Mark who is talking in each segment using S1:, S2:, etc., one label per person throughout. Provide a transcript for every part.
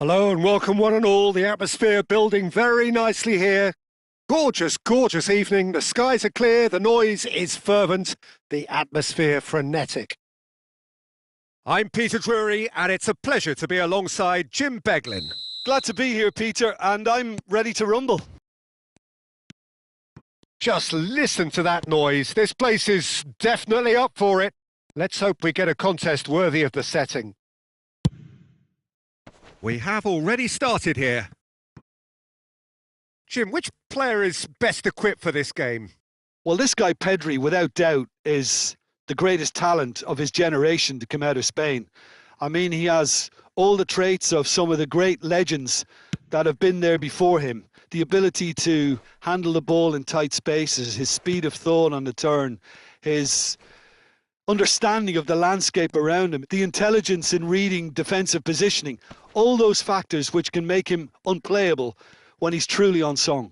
S1: Hello and welcome one and all. The atmosphere building very nicely here. Gorgeous, gorgeous evening. The skies are clear, the noise is fervent, the atmosphere frenetic. I'm Peter Drury and it's a pleasure to be alongside Jim Beglin.
S2: Glad to be here, Peter, and I'm ready to rumble.
S1: Just listen to that noise. This place is definitely up for it. Let's hope we get a contest worthy of the setting. We have already started here. Jim, which player is best equipped for this game?
S2: Well, this guy Pedri, without doubt, is the greatest talent of his generation to come out of Spain. I mean, he has all the traits of some of the great legends that have been there before him. The ability to handle the ball in tight spaces, his speed of thought on the turn, his understanding of the landscape around him, the intelligence in reading defensive positioning, all those factors which can make him unplayable when he's truly on song.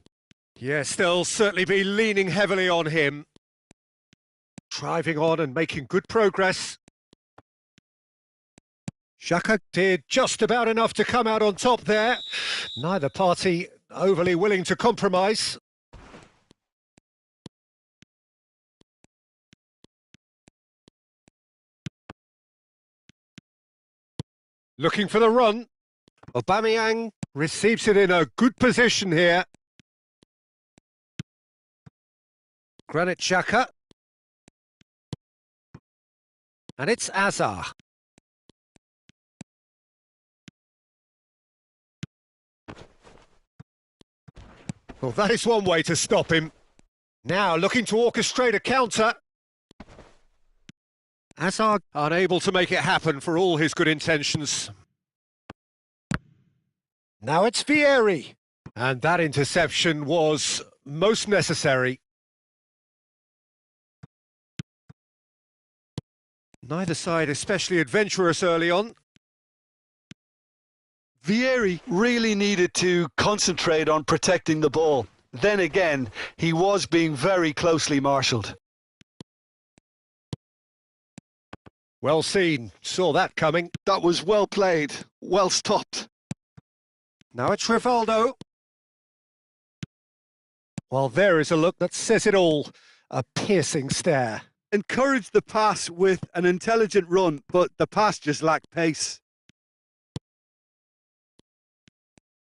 S1: Yes, they'll certainly be leaning heavily on him. Driving on and making good progress. Xhaka did just about enough to come out on top there. Neither party overly willing to compromise. Looking for the run. Aubameyang receives it in a good position here. Granit Xhaka. And it's Azar. Well, that is one way to stop him. Now looking to orchestrate a counter. Hazard unable to make it happen for all his good intentions. Now it's Vieri. And that interception was most necessary. Neither side especially adventurous early on.
S2: Vieri really needed to concentrate on protecting the ball. Then again, he was being very closely marshalled.
S1: Well seen. Saw that coming.
S2: That was well played. Well stopped.
S1: Now it's Rivaldo. Well, there is a look that says it all. A piercing stare.
S2: Encouraged the pass with an intelligent run, but the pass just lacked pace.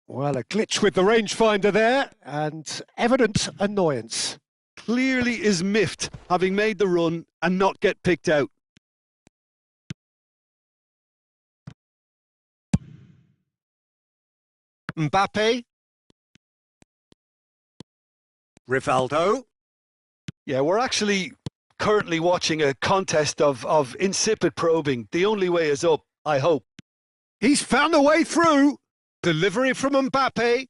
S1: Well, a glitch with the rangefinder there, and evident annoyance.
S2: Clearly is miffed, having made the run and not get picked out.
S1: Mbappe. Rivaldo.
S2: Yeah, we're actually currently watching a contest of insipid probing. The only way is up, I hope.
S1: He's found a way through. Delivery from Mbappe.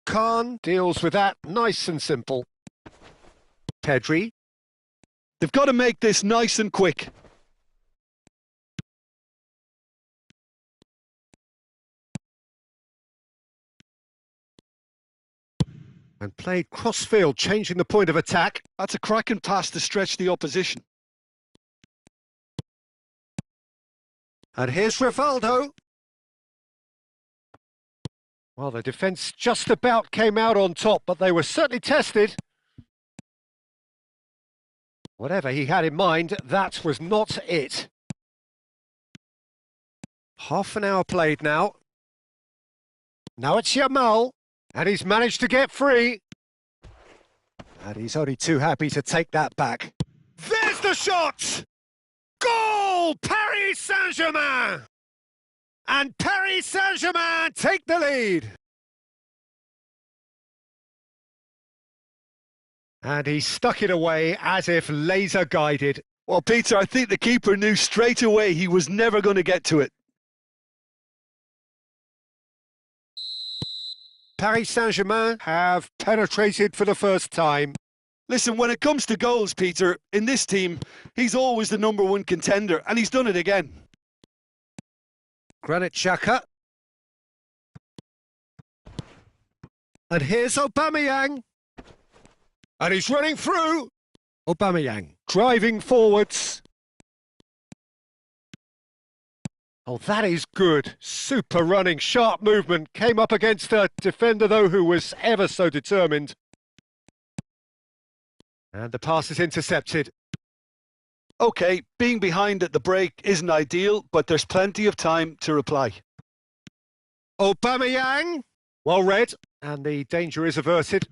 S1: Khan deals with that nice and simple. Pedri.
S2: They've got to make this nice and quick.
S1: And played cross-field, changing the point of attack.
S2: That's a cracking pass to stretch the opposition.
S1: And here's Rivaldo. Well, the defence just about came out on top, but they were certainly tested. Whatever he had in mind, that was not it. Half an hour played now. Now it's Yamal. And he's managed to get free. And he's only too happy to take that back. There's the shot! Goal! Paris Saint-Germain! And Paris Saint-Germain take the lead. And he stuck it away as if laser guided.
S2: Well, Peter, I think the keeper knew straight away he was never going to get to it.
S1: Paris Saint-Germain have penetrated for the first time.
S2: Listen, when it comes to goals, Peter, in this team, he's always the #1 contender, and he's done it again.
S1: Granit Xhaka. And here's Aubameyang. And he's running through. Aubameyang driving forwards. Oh, that is good. Super running, sharp movement. Came up against a defender, though, who was ever so determined. And the pass is intercepted.
S2: Okay, being behind at the break isn't ideal, but there's plenty of time to reply.
S1: Aubameyang. Well read. And the danger is averted.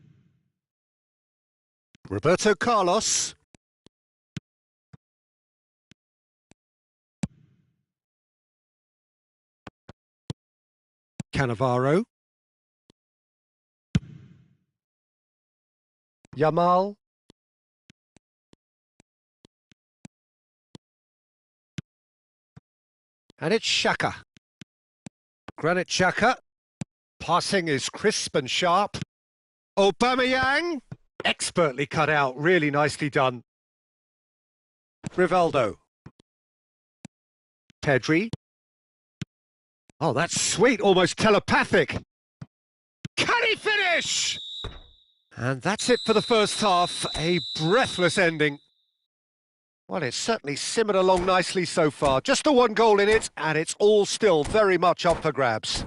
S1: Roberto Carlos. Cannavaro. Yamal. And it's Xhaka. Granit Xhaka. Passing is crisp and sharp. Aubameyang. Expertly cut out. Really nicely done. Rivaldo. Pedri. Oh, that's sweet. Almost telepathic. Can he finish? And that's it for the first half. A breathless ending. Well, it's certainly simmered along nicely so far. Just the one goal in it, and it's all still very much up for grabs.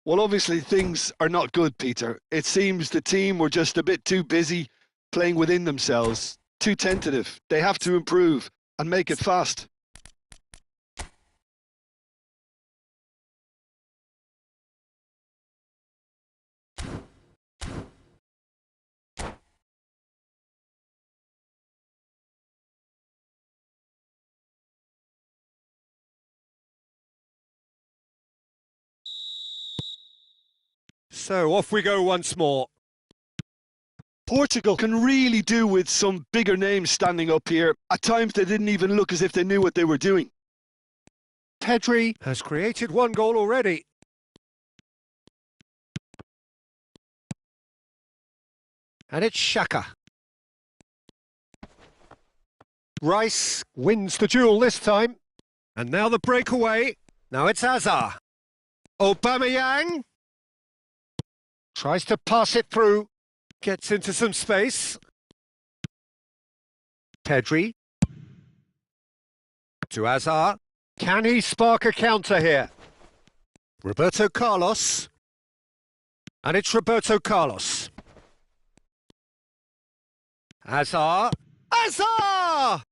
S2: Well, obviously things are not good, Peter. It seems the team were just a bit too busy playing within themselves, too tentative. They have to improve and make it fast.
S1: So off we go once more.
S2: Portugal can really do with some bigger names standing up here. At times they didn't even look as if they knew what they were doing.
S1: Pedri has created one goal already. And it's Xhaka. Rice wins the duel this time. And now the breakaway. Now it's Hazard. Aubameyang. Tries to pass it through. Gets into some space. Pedri. To Hazard. Can he spark a counter here? Roberto Carlos. And it's Roberto Carlos. Hazard. Hazard!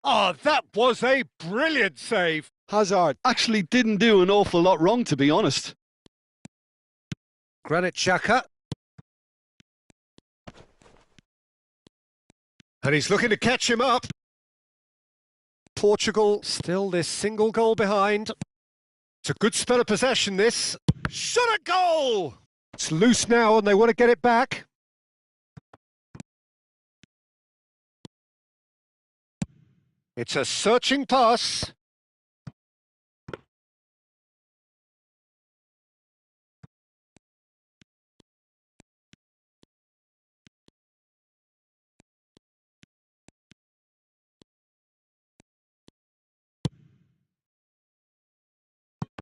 S1: Oh, that was a brilliant save.
S2: Hazard actually didn't do an awful lot wrong, to be honest.
S1: Granit Xhaka. And he's looking to catch him up. Portugal still this single goal behind. It's a good spell of possession, this. Shot a goal! It's loose now and they want to get it back. It's a searching pass.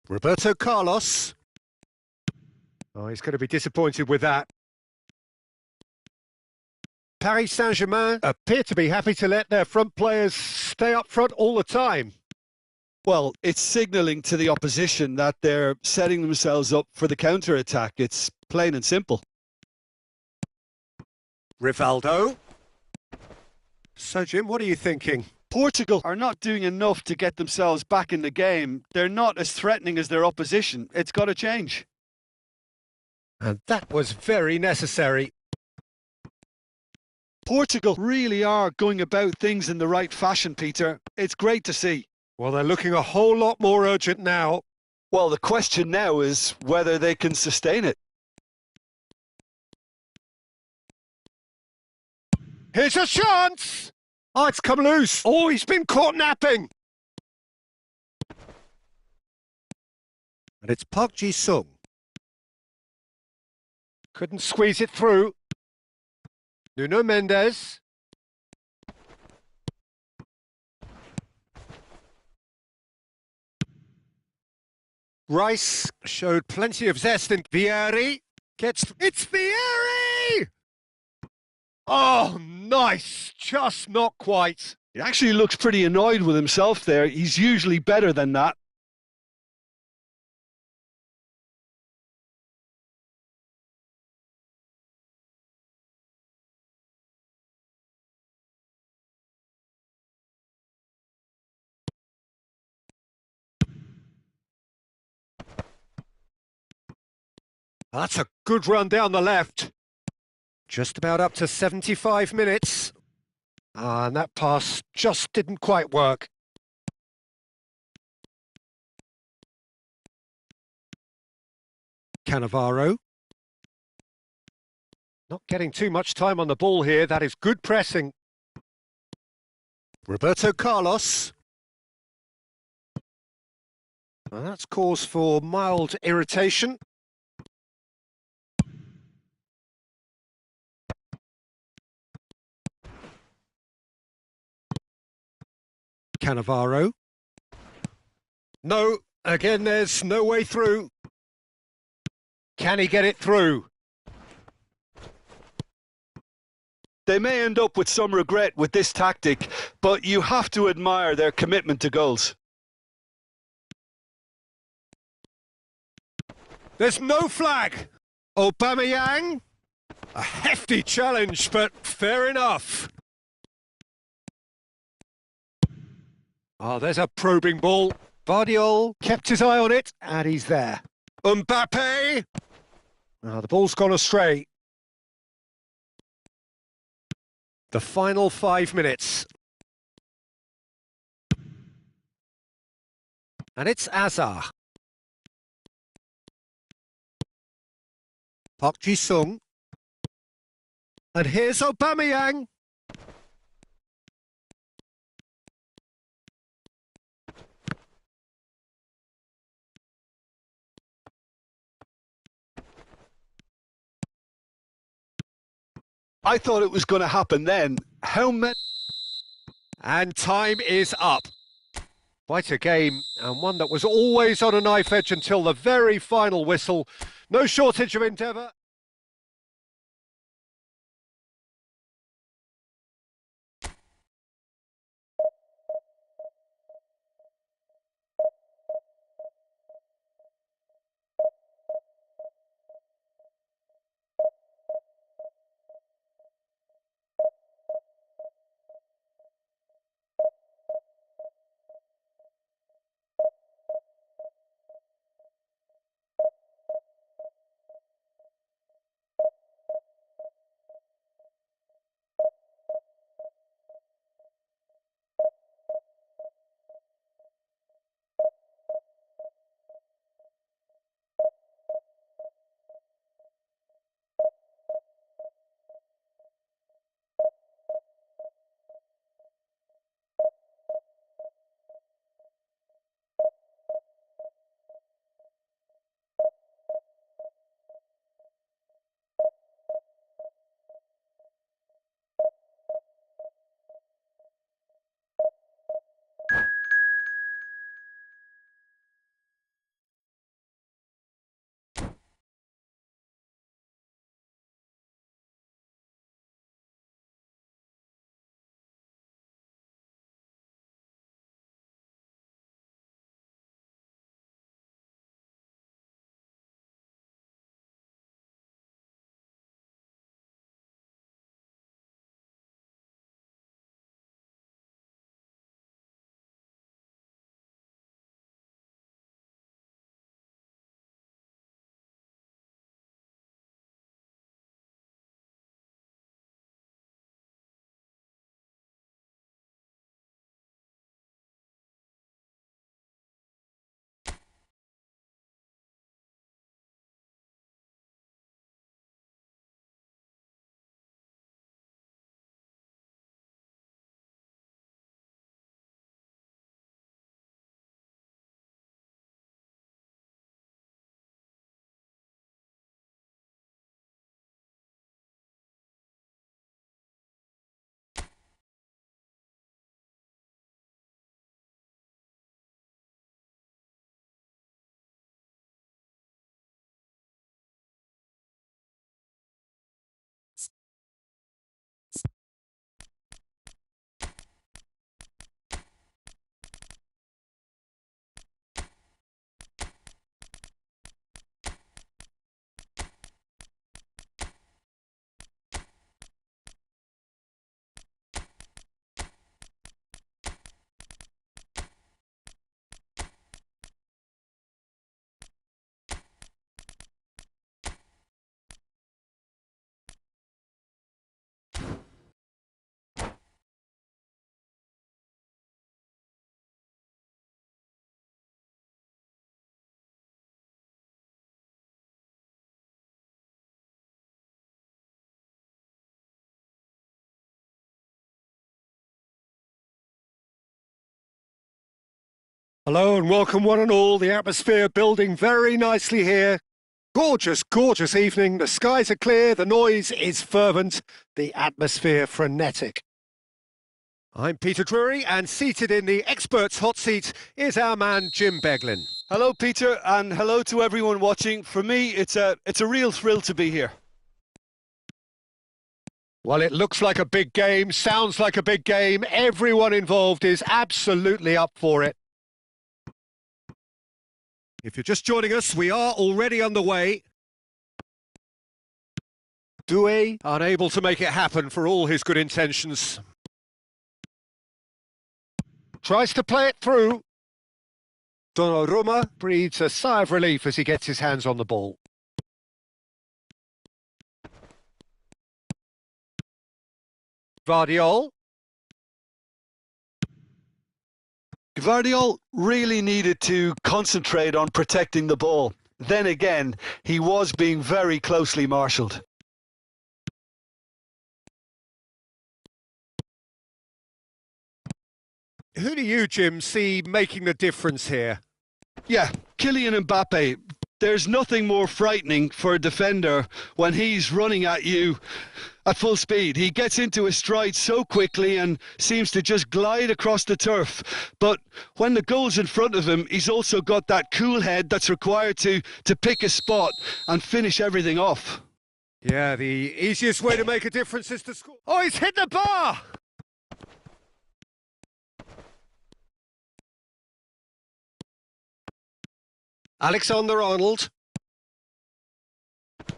S1: Roberto Carlos. Oh, he's going to be disappointed with that. Paris Saint-Germain appear to be happy to let their front players stay up front all the time.
S2: Well, it's signalling to the opposition that they're setting themselves up for the counter-attack. It's plain and simple.
S1: Rivaldo. So, Jim, what are you thinking?
S2: Portugal are not doing enough to get themselves back in the game. They're not as threatening as their opposition. It's got to change.
S1: And that was very necessary.
S2: Portugal really are going about things in the right fashion, Peter. It's great to see.
S1: Well, they're looking a whole lot more urgent now.
S2: Well, the question now is whether they can sustain it.
S1: Here's a chance! Oh, it's come loose. Oh, he's been caught napping. And it's Park Ji-sung. Couldn't squeeze it through. Nuno Mendes. Rice showed plenty of zest in Vieri. It's Vieri! Oh, nice. Just not quite.
S2: He actually looks pretty annoyed with himself there. He's usually better than that.
S1: That's a good run down the left. Just about up to 75 minutes. And that pass just didn't quite work. Cannavaro. Not getting too much time on the ball here. That is good pressing. Roberto Carlos. Well, that's cause for mild irritation. Cannavaro. No, again, there's no way through. Can he get it through?
S2: They may end up with some regret with this tactic, but you have to admire their commitment to goals.
S1: There's no flag. Aubameyang. A hefty challenge, but fair enough. Oh, there's a probing ball. Vardiol kept his eye on it, and he's there. Mbappe. Oh, the ball's gone astray. The final 5 minutes. And it's Azar. Park Ji-sung. And here's Aubameyang.
S2: I thought it was going to happen then. How many?
S1: And time is up. Quite a game, and one that was always on a knife edge until the very final whistle. No shortage of endeavour. Hello and welcome one and all. The atmosphere building very nicely here. Gorgeous, gorgeous evening. The skies are clear, the noise is fervent, the atmosphere frenetic. I'm Peter Drury, and seated in the experts' hot seat is our man Jim Beglin.
S2: Hello, Peter, and hello to everyone watching. For me, it's a real thrill to be here.
S1: Well, it looks like a big game, sounds like a big game. Everyone involved is absolutely up for it. If you're just joining us, we are already underway. Doué unable to make it happen for all his good intentions. Tries to play it through. Donnarumma breathes a sigh of relief as he gets his hands on the ball. Gvardiol.
S2: Gvardiol really needed to concentrate on protecting the ball. Then again, he was being very closely marshalled.
S1: Who do you, Jim, see making the difference here?
S2: Yeah, Kylian Mbappe. There's nothing more frightening for a defender when he's running at you at full speed. He gets into his stride so quickly and seems to just glide across the turf. But when the goal's in front of him, he's also got that cool head that's required to pick a spot and finish everything off.
S1: Yeah, the easiest way to make a difference is to score. Oh, he's hit the bar! Alexander-Arnold.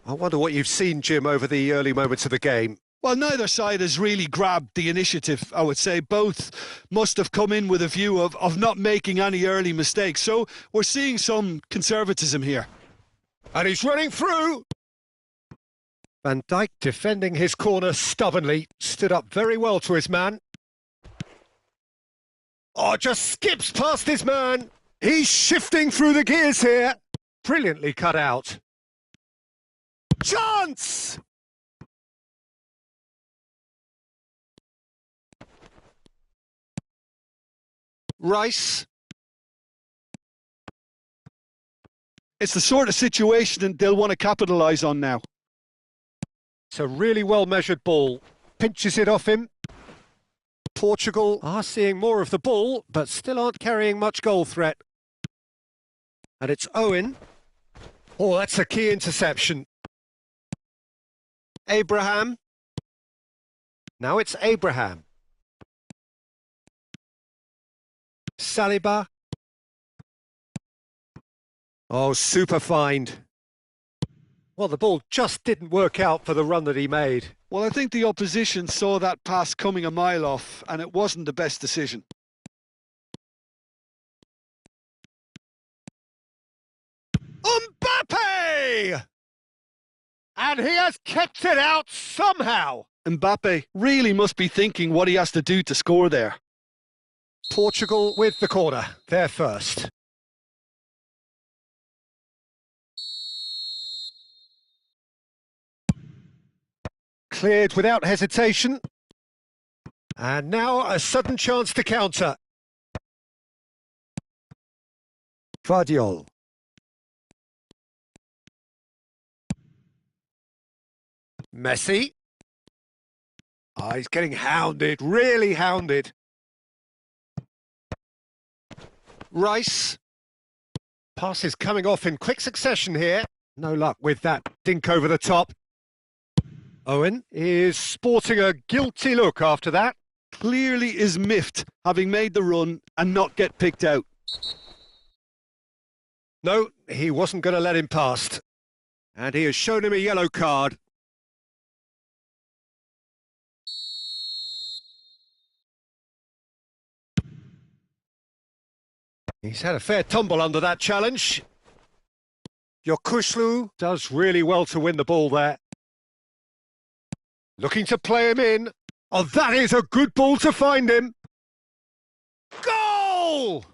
S1: I wonder what you've seen, Jim, over the early moments of the game.
S2: Well, neither side has really grabbed the initiative, I would say. Both must have come in with a view of not making any early mistakes. So we're seeing some conservatism here.
S1: And he's running through. Van Dijk defending his corner stubbornly. Stood up very well to his man. Oh, just skips past his man. He's shifting through the gears here. Brilliantly cut out. Chance! Rice.
S2: It's the sort of situation they'll want to capitalise on now.
S1: It's a really well-measured ball. Pinches it off him. Portugal are seeing more of the ball, but still aren't carrying much goal threat. And it's Owen. Oh, that's a key interception. Abraham. Now it's Abraham. Saliba. Oh, super find. Well, the ball just didn't work out for the run that he made.
S2: Well, I think the opposition saw that pass coming a mile off, and it wasn't the best decision.
S1: Mbappe! And he has kept it out somehow.
S2: Mbappe really must be thinking what he has to do to score there.
S1: Portugal with the corner. They're first. Cleared without hesitation. And now a sudden chance to counter. Gvardiol. Messi. Oh, he's getting hounded, really hounded. Rice. Pass is coming off in quick succession here. No luck with that dink over the top. Owen is sporting a guilty look after that.
S2: Clearly is miffed, having made the run and not get picked out.
S1: No, he wasn't going to let him past. And he has shown him a yellow card. He's had a fair tumble under that challenge. Yokushlu does really well to win the ball there. Looking to play him in. Oh, that is a good ball to find him. Goal!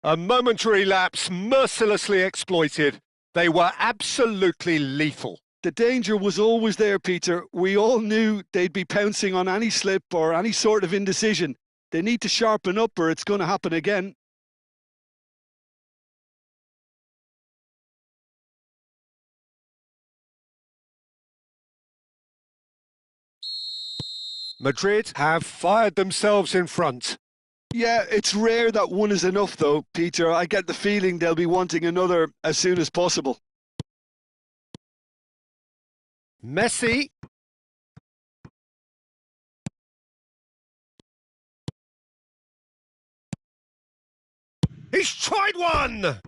S1: A momentary lapse mercilessly exploited. They were absolutely lethal.
S2: The danger was always there, Peter. We all knew they'd be pouncing on any slip or any sort of indecision. They need to sharpen up or it's going to happen again.
S1: Madrid have fired themselves in front.
S2: Yeah, it's rare that one is enough though, Peter. I get the feeling they'll be wanting another as soon as possible.
S1: Messi. He's tried one!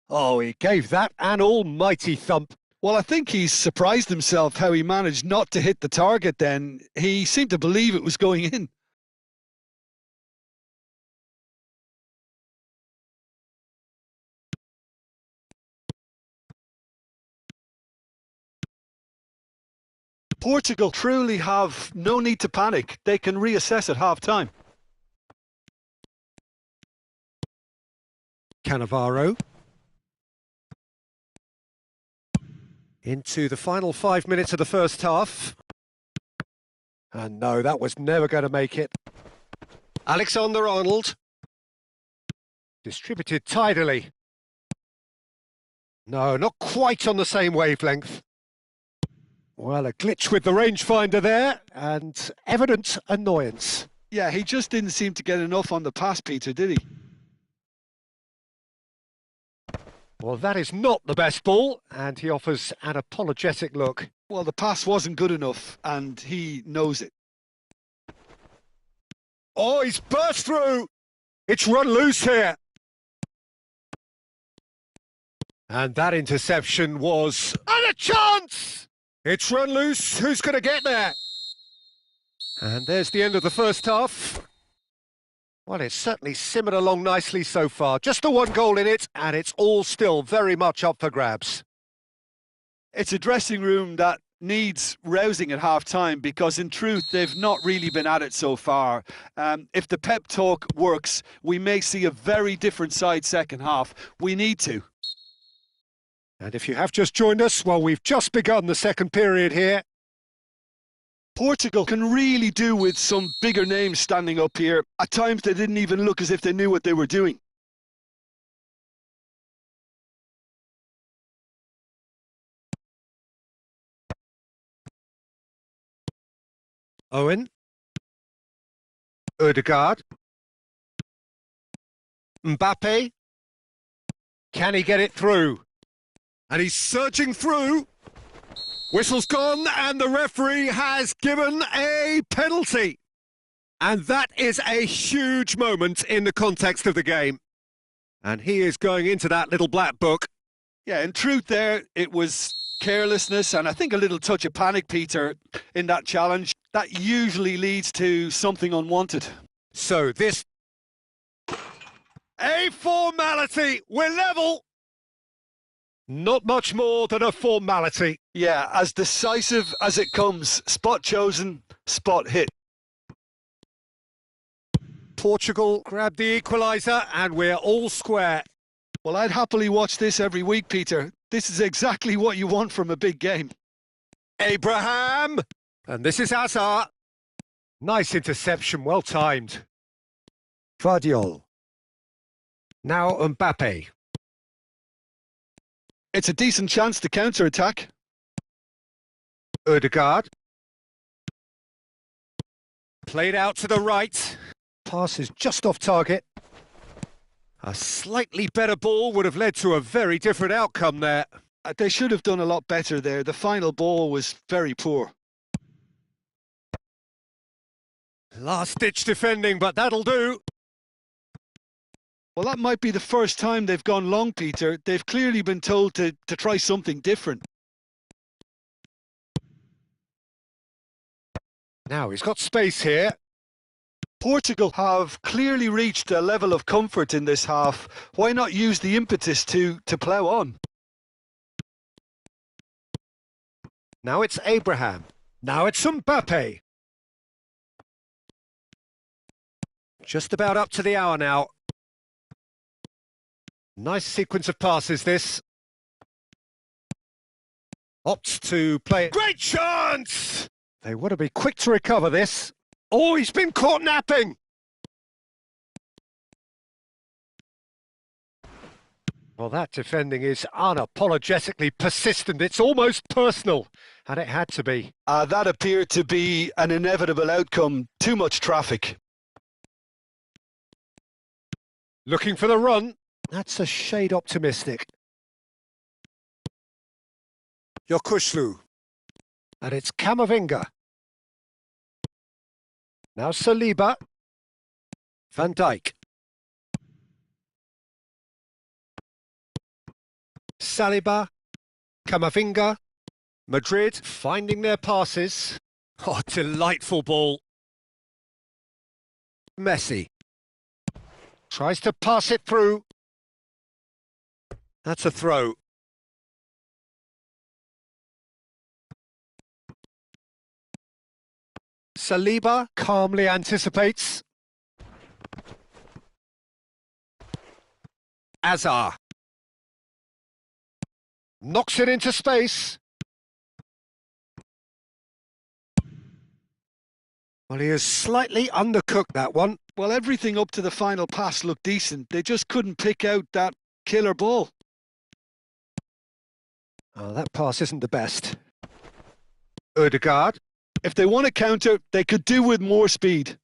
S1: Oh, he gave that an almighty thump.
S2: Well, I think he's surprised himself how he managed not to hit the target then. He seemed to believe it was going in. Portugal truly have no need to panic. They can reassess at half-time.
S1: Cannavaro. Into the final 5 minutes of the first half. And no, that was never going to make it. Alexander-Arnold. Distributed tidily. No, not quite on the same wavelength. Well, a glitch with the rangefinder there, and evident annoyance.
S2: Yeah, he just didn't seem to get enough on the pass, Peter, did he?
S1: Well, that is not the best ball, and he offers an apologetic look.
S2: Well, the pass wasn't good enough, and he knows it.
S1: Oh, he's burst through! It's run loose here. And that interception was... And a chance! It's run loose. Who's going to get there? And there's the end of the first half. Well, it's certainly simmered along nicely so far. Just the one goal in it, and it's all still very much up for grabs.
S2: It's a dressing room that needs rousing at half-time because, in truth, they've not really been at it so far. If the pep talk works, we may see a very different side second half. We need to.
S1: And if you have just joined us, well, we've just begun the second period here.
S2: Portugal can really do with some bigger names standing up here. At times they didn't even look as if they knew what they were doing.
S1: Owen. Odegaard. Mbappe. Can he get it through? And he's surging through. Whistle's gone, and the referee has given a penalty. And that is a huge moment in the context of the game. And he is going into that little black book.
S2: Yeah, in truth there, it was carelessness and I think a little touch of panic, Peter, in that challenge. That usually leads to something unwanted.
S1: So this... A formality. We're level. Not much more than a formality.
S2: Yeah, as decisive as it comes. Spot chosen, spot hit.
S1: Portugal grabbed the equaliser and we're all square.
S2: Well, I'd happily watch this every week, Peter. This is exactly what you want from a big game.
S1: Abraham! And this is Hazard. Nice interception, well timed. Vardiol. Now Mbappe.
S2: It's a decent chance to counter-attack.
S1: Odegaard. Played out to the right. Pass is just off target. A slightly better ball would have led to a very different outcome there.
S2: They should have done a lot better there. The final ball was very poor.
S1: Last-ditch defending, but that'll do.
S2: Well, that might be the first time they've gone long, Peter. They've clearly been told to try something different.
S1: Now he's got space here.
S2: Portugal have clearly reached a level of comfort in this half. Why not use the impetus to plough on?
S1: Now it's Abraham. Now it's Mbappe. Just about up to the hour now. Nice sequence of passes, this. Opts to play it. Great chance! They want to be quick to recover this. Oh, he's been caught napping! Well, that defending is unapologetically persistent. It's almost personal, and it had to be.
S2: That appeared to be an inevitable outcome. Too much traffic.
S1: Looking for the run. That's a shade optimistic. Yokushlu. And it's Kamavinga. Now Saliba. Van Dijk. Saliba. Kamavinga. Madrid finding their passes. Oh, delightful ball. Messi. Tries to pass it through. That's a throw. Saliba calmly anticipates. Azar. Knocks it into space. Well, he has slightly undercooked that one.
S2: Well, everything up to the final pass looked decent. They just couldn't pick out that killer ball.
S1: Oh, that pass isn't the best. Ødegaard.
S2: If they want to counter, they could do with more speed.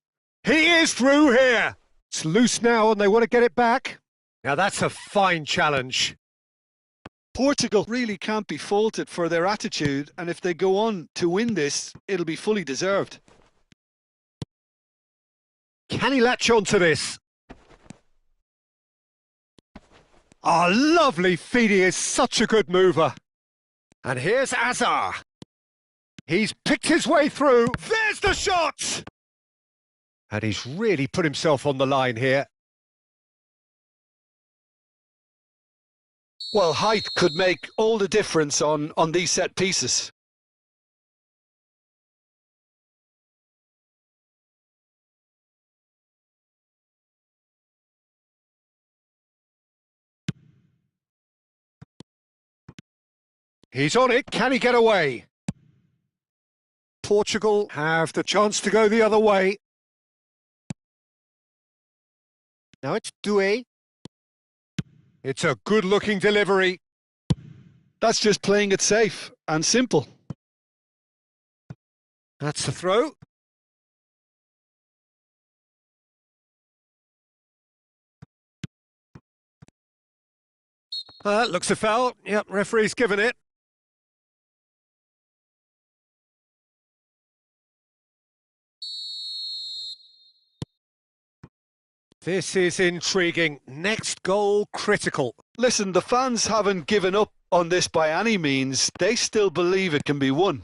S1: He is through here. It's loose now and they want to get it back. Now that's a fine challenge.
S2: Portugal really can't be faulted for their attitude, and if they go on to win this, it'll be fully deserved.
S1: Can he latch on to this? Oh, lovely feed. He is such a good mover. And here's Azar. He's picked his way through. There's the shot! And he's really put himself on the line here.
S2: Well, height could make all the difference on these set pieces.
S1: He's on it. Can he get away? Portugal have the chance to go the other way. Now it's Doué. It's a good-looking delivery.
S2: That's just playing it safe and simple.
S1: That's the throw. Looks a foul. Yep, referee's given it. This is intriguing. Next goal critical.
S2: Listen, the fans haven't given up on this by any means. They still believe it can be won.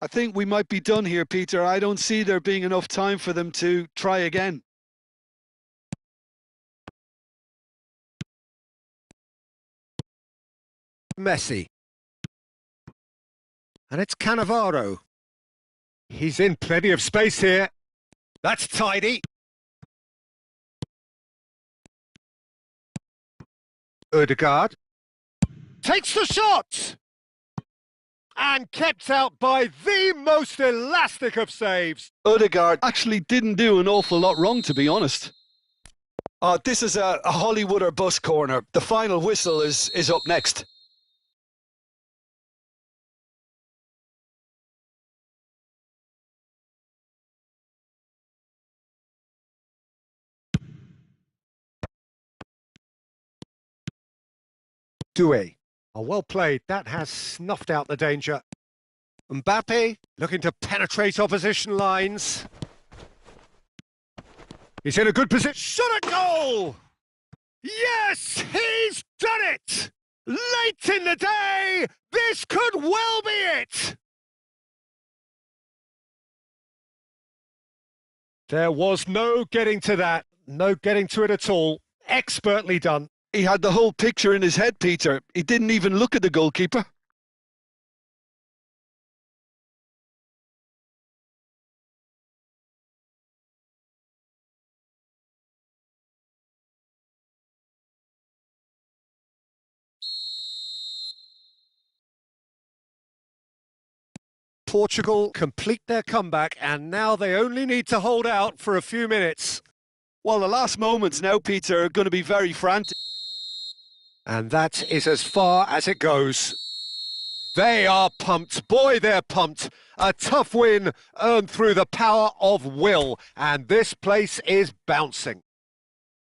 S2: I think we might be done here, Peter. I don't see there being enough time for them to try again.
S1: Messi. And it's Cannavaro. He's in plenty of space here. That's tidy. Ødegaard takes the shot and kept out by the most elastic of saves.
S2: Ødegaard actually didn't do an awful lot wrong, to be honest. This is a Hollywood or bust corner. The final whistle is up next.
S1: Doué. Oh, well played. That has snuffed out the danger. Mbappe looking to penetrate opposition lines. He's in a good position. Shot a goal! Yes, he's done it! Late in the day, this could well be it! There was no getting to that. No getting to it at all. Expertly done.
S2: He had the whole picture in his head, Peter. He didn't even look at the goalkeeper.
S1: Portugal complete their comeback, and now they only need to hold out for a few minutes.
S2: Well, the last moments now, Peter, are going to be very frantic.
S1: And that is as far as it goes. They are pumped. Boy, they're pumped. A tough win earned through the power of will, and this place is bouncing.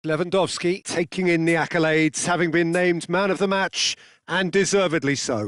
S1: Lewandowski taking in the accolades, having been named man of the match, and deservedly so.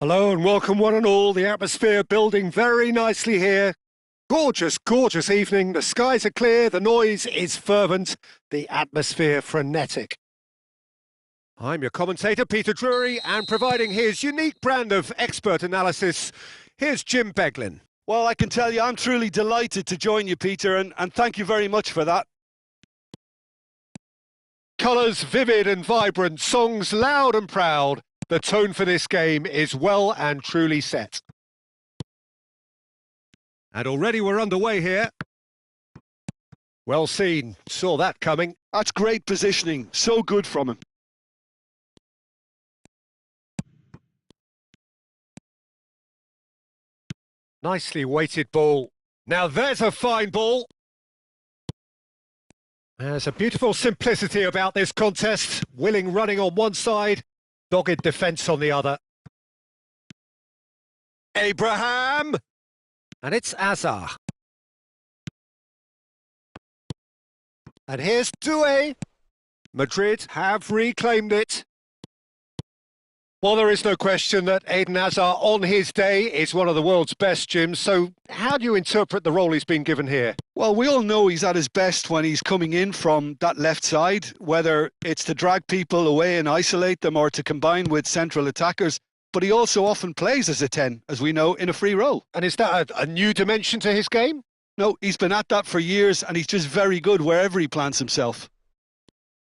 S1: Hello and welcome one and all. The atmosphere building very nicely here. Gorgeous, gorgeous evening. The skies are clear, the noise is fervent, the atmosphere frenetic. I'm your commentator, Peter Drury, and providing his unique brand of expert analysis, here's Jim Beglin.
S2: Well, I can tell you I'm truly delighted to join you, Peter, and thank you very much for that.
S1: Colours vivid and vibrant, songs loud and proud. The tone for this game is well and truly set. And already we're underway here. Well seen, saw that coming.
S2: That's great positioning, so good from him.
S1: Nicely weighted ball. Now there's a fine ball. There's a beautiful simplicity about this contest. Willing running on one side, dogged defence on the other. Abraham! And it's Azar. And here's Doué. Madrid have reclaimed it. Well, there is no question that Eden Hazard on his day is one of the world's best, Jim. So how do you interpret the role he's been given here?
S2: Well, we all know he's at his best when he's coming in from that left side, whether it's to drag people away and isolate them or to combine with central attackers. But he also often plays as a 10, as we know, in a free role.
S1: And is that a new dimension to his game?
S2: No, he's been at that for years and he's just very good wherever he plants himself.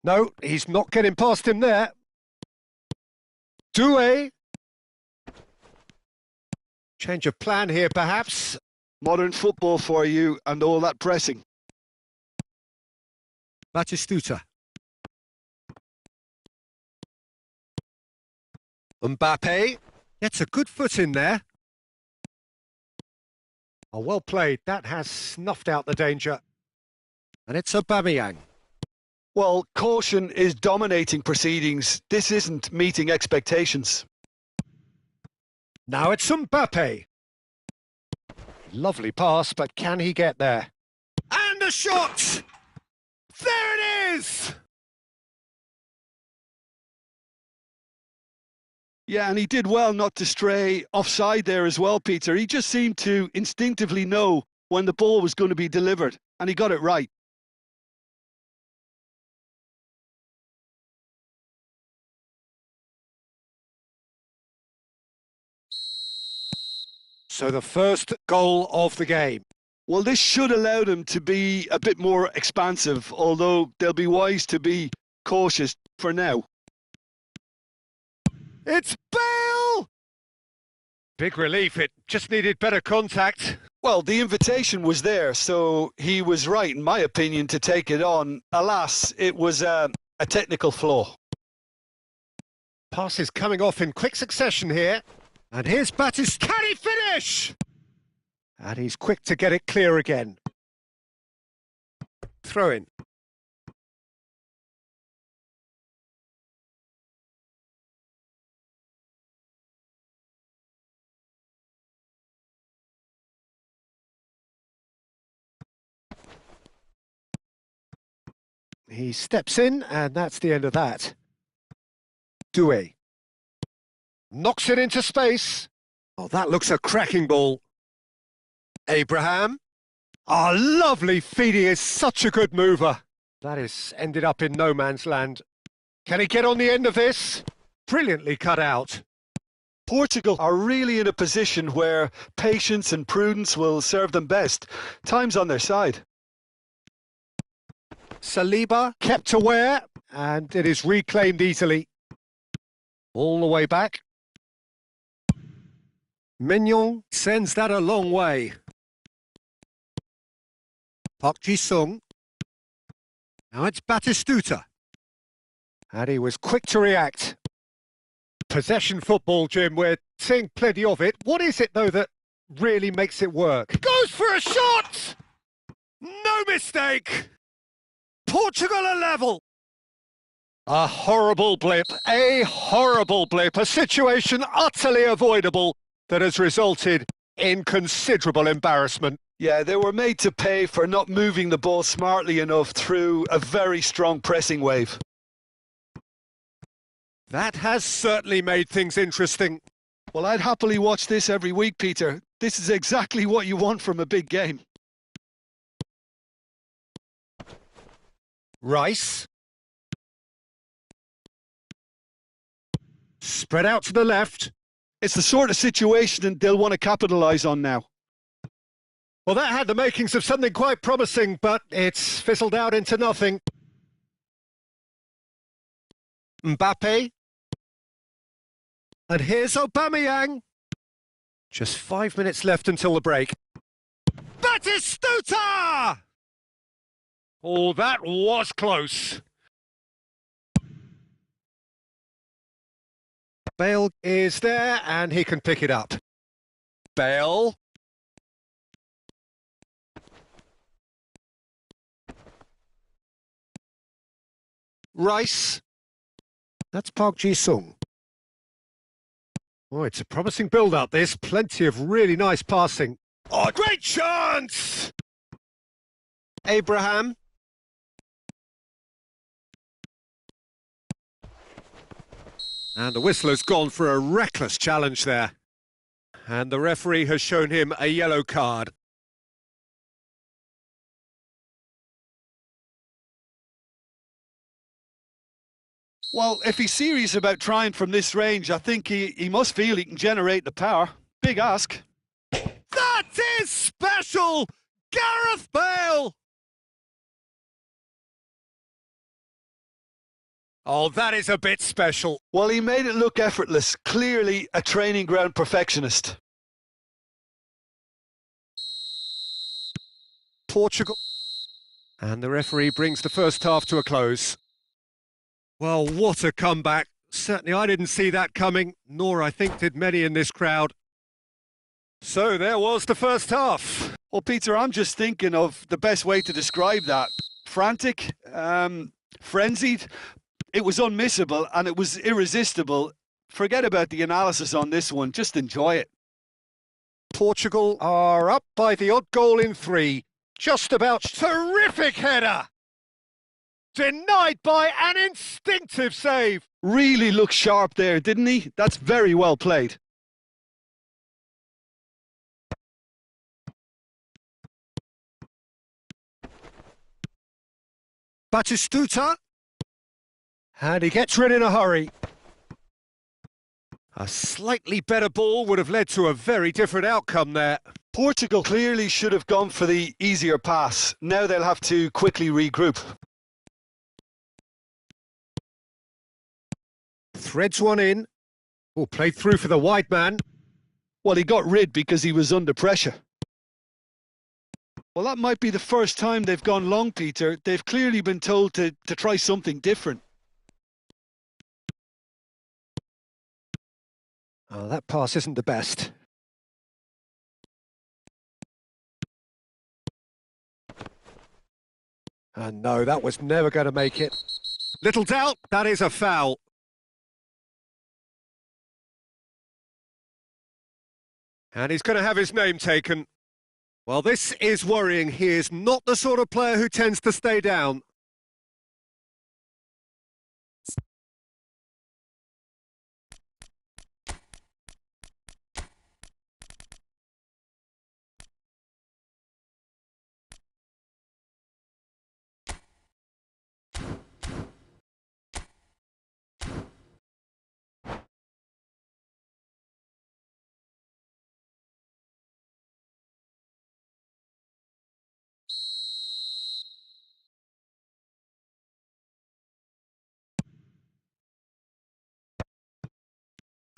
S1: No, he's not getting past him there. Doué. Change of plan here, perhaps.
S2: Modern football for you and all that pressing.
S1: Batistuta. Mbappe gets a good foot in there. Oh, well played. That has snuffed out the danger. And it's Aubameyang.
S2: Well, caution is dominating proceedings. This isn't meeting expectations.
S1: Now it's Mbappe. Lovely pass, but can he get there? And a shot! There it is!
S2: Yeah, and he did well not to stray offside there as well, Peter. He just seemed to instinctively know when the ball was going to be delivered, and he got it right.
S1: So the first goal of the game.
S2: Well, this should allow them to be a bit more expansive, although they'll be wise to be cautious for now.
S1: It's Bale! Big relief, it just needed better contact.
S2: Well, the invitation was there, so he was right, in my opinion, to take it on. Alas, it was a technical flaw.
S1: Pass is coming off in quick succession here. And here's Battis. Can he finish? And he's quick to get it clear again. Throw in. He steps in, and that's the end of that. Doué. Knocks it into space. Oh, that looks a cracking ball. Abraham. Oh, lovely feed. He is such a good mover. That has ended up in no man's land. Can he get on the end of this? Brilliantly cut out.
S2: Portugal are really in a position where patience and prudence will serve them best. Time's on their side.
S1: Saliba kept aware, and it is reclaimed easily. All the way back. Mignon sends that a long way. Park Ji-sung. Now it's Batistuta. And he was quick to react. Possession football, Jim, we're seeing plenty of it. What is it, though, that really makes it work? Goes for a shot! No mistake! Portugal are level! A horrible blip, a situation utterly avoidable that has resulted in considerable embarrassment.
S2: Yeah, they were made to pay for not moving the ball smartly enough through a very strong pressing wave.
S1: That has certainly made things interesting.
S2: Well, I'd happily watch this every week, Peter. This is exactly what you want from a big game.
S1: Rice. Spread out to the left.
S2: It's the sort of situation they'll want to capitalise on now.
S1: Well, that had the makings of something quite promising, but it's fizzled out into nothing. Mbappe. And here's Aubameyang. Just 5 minutes left until the break. Batistuta! Oh, that was close. Bale is there, and he can pick it up. Bale. Rice. That's Park Ji-sung. Oh, it's a promising build-up, this. Plenty of really nice passing. Oh, great chance! Abraham. And the whistler's gone for a reckless challenge there. And the referee has shown him a yellow card.
S2: Well, if he's serious about trying from this range, I think he must feel he can generate the power. Big ask.
S1: That is special! Gareth Bale! Oh, that is a bit special.
S2: Well, he made it look effortless. Clearly a training ground perfectionist.
S1: Portugal. And the referee brings the first half to a close. Well, what a comeback. Certainly I didn't see that coming, nor I think did many in this crowd. So there was the first half.
S2: Well, Peter, I'm just thinking of the best way to describe that. Frantic, frenzied. It was unmissable and it was irresistible. Forget about the analysis on this one. Just enjoy it.
S1: Portugal are up by the odd goal in 3. Just about terrific header. Denied by an instinctive save.
S2: Really looked sharp there, didn't he? That's very well played.
S1: Batistuta. And he gets rid in a hurry. A slightly better ball would have led to a very different outcome there.
S2: Portugal clearly should have gone for the easier pass. Now they'll have to quickly regroup.
S1: Threads one in. Oh, played through for the wide man.
S2: Well, he got rid because he was under pressure. Well, that might be the first time they've gone long, Peter. They've clearly been told to try something different.
S1: Oh, that pass isn't the best. And no, that was never going to make it. Little doubt, that is a foul. And he's going to have his name taken. Well, this is worrying. He is not the sort of player who tends to stay down.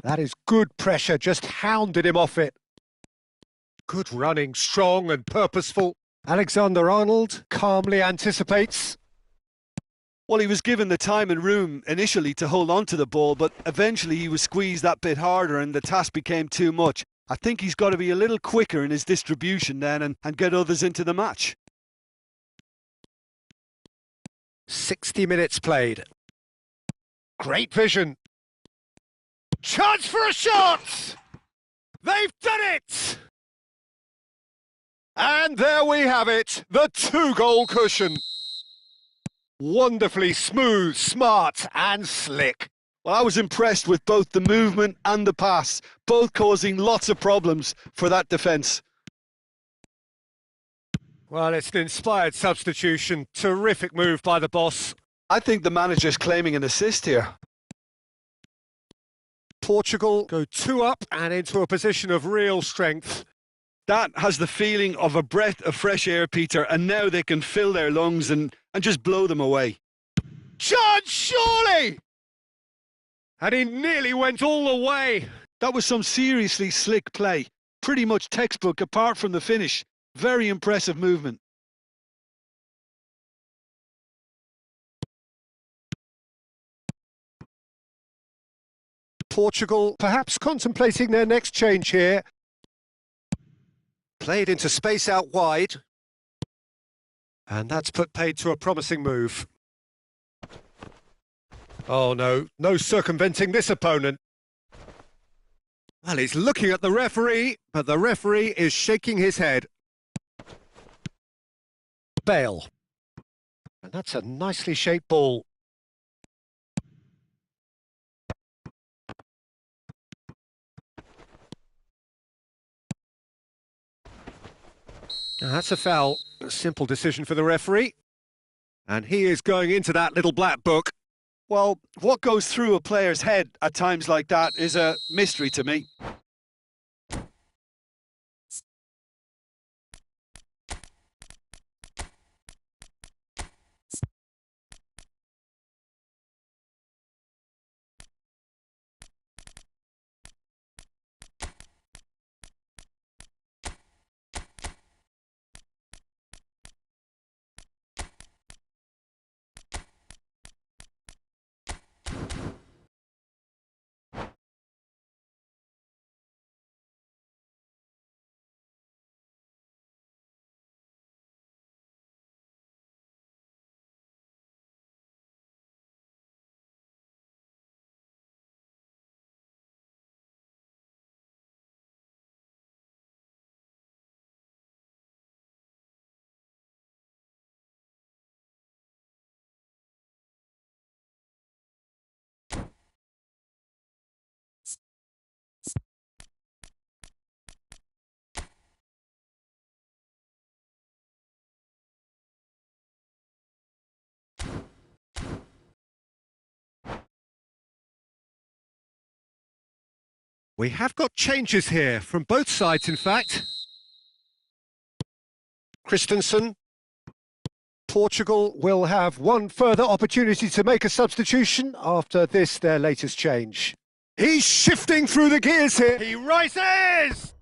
S1: That is good pressure, just hounded him off it. Good running, strong and purposeful. Alexander-Arnold calmly anticipates.
S2: Well, he was given the time and room initially to hold on to the ball, but eventually he was squeezed that bit harder and the task became too much. I think he's got to be a little quicker in his distribution then and get others into the match.
S1: 60 minutes played. Great vision. Chance for a shot! They've done it! And there we have it, the 2-goal cushion. Wonderfully smooth, smart and slick.
S2: Well, I was impressed with both the movement and the pass, both causing lots of problems for that defence.
S1: Well, it's an inspired substitution. Terrific move by the boss.
S2: I think the manager's claiming an assist here.
S1: Portugal go 2 up and into a position of real strength.
S2: That has the feeling of a breath of fresh air, Peter, and now they can fill their lungs and just blow them away.
S1: Chance, surely! And he nearly went all the way.
S2: That was some seriously slick play. Pretty much textbook apart from the finish. Very impressive movement.
S1: Portugal perhaps contemplating their next change here. Played into space out wide. And that's put paid to a promising move. Oh no, no circumventing this opponent. Well, he's looking at the referee, but the referee is shaking his head. Bale. And that's a nicely shaped ball. Now, that's a foul. A simple decision for the referee. And he is going into that little black book.
S2: Well, what goes through a player's head at times like that is a mystery to me.
S1: We have got changes here from both sides, in fact. Christensen. Portugal will have one further opportunity to make a substitution after this, their latest change. He's shifting through the gears here. He rises!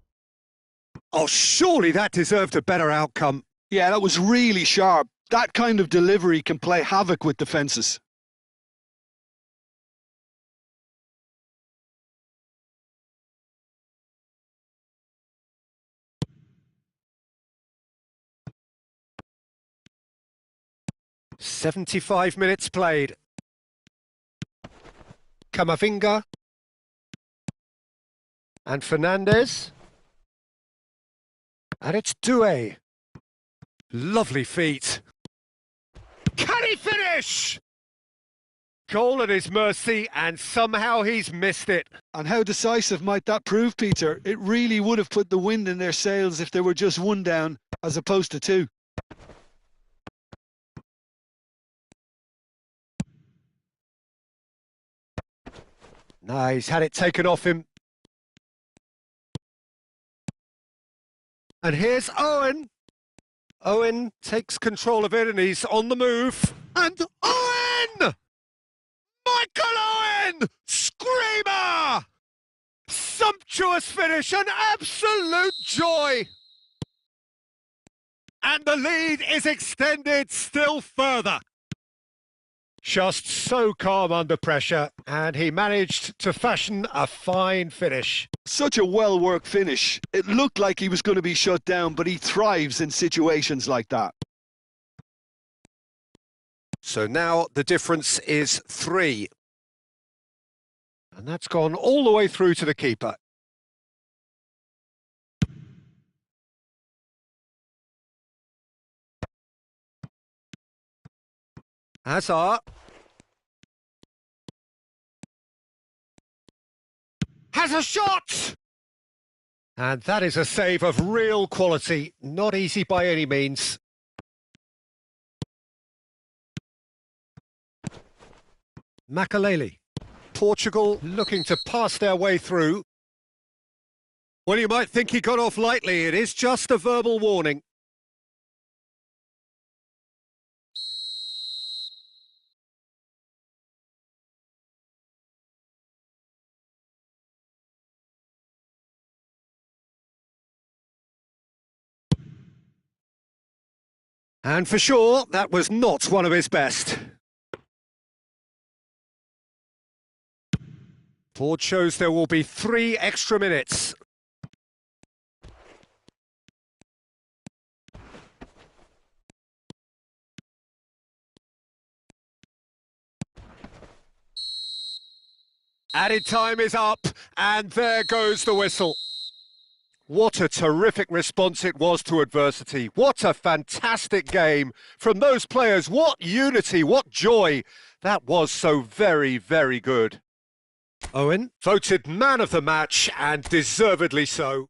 S1: Oh, surely that deserved a better outcome.
S2: Yeah, that was really sharp. That kind of delivery can play havoc with defences.
S1: "75 minutes played. Camavinga. And Fernandes. And it's Doué. Lovely feet. Can he finish? Goal at his mercy, and somehow he's missed it.
S2: And how decisive might that prove, Peter? It really would have put the wind in their sails if they were just one down as opposed to two.
S1: No, he's had it taken off him. And here's Owen. Owen takes control of it and he's on the move. And Owen! Michael Owen! Screamer! Sumptuous finish, an absolute joy! And the lead is extended still further. Just so calm under pressure, and he managed to fashion a fine finish.
S2: Such a well-worked finish. It looked like he was going to be shut down, but he thrives in situations like that.
S1: So now the difference is 3. And that's gone all the way through to the keeper. Hazard. Has a shot! And that is a save of real quality. Not easy by any means. Makalele. Portugal looking to pass their way through. Well, you might think he got off lightly. It is just a verbal warning. And for sure, that was not one of his best. Board shows there will be 3 extra minutes. Added time is up, and there goes the whistle. What a terrific response it was to adversity. What a fantastic game from those players. What unity, what joy. That was so very, very good. Owen, voted man of the match, and deservedly so.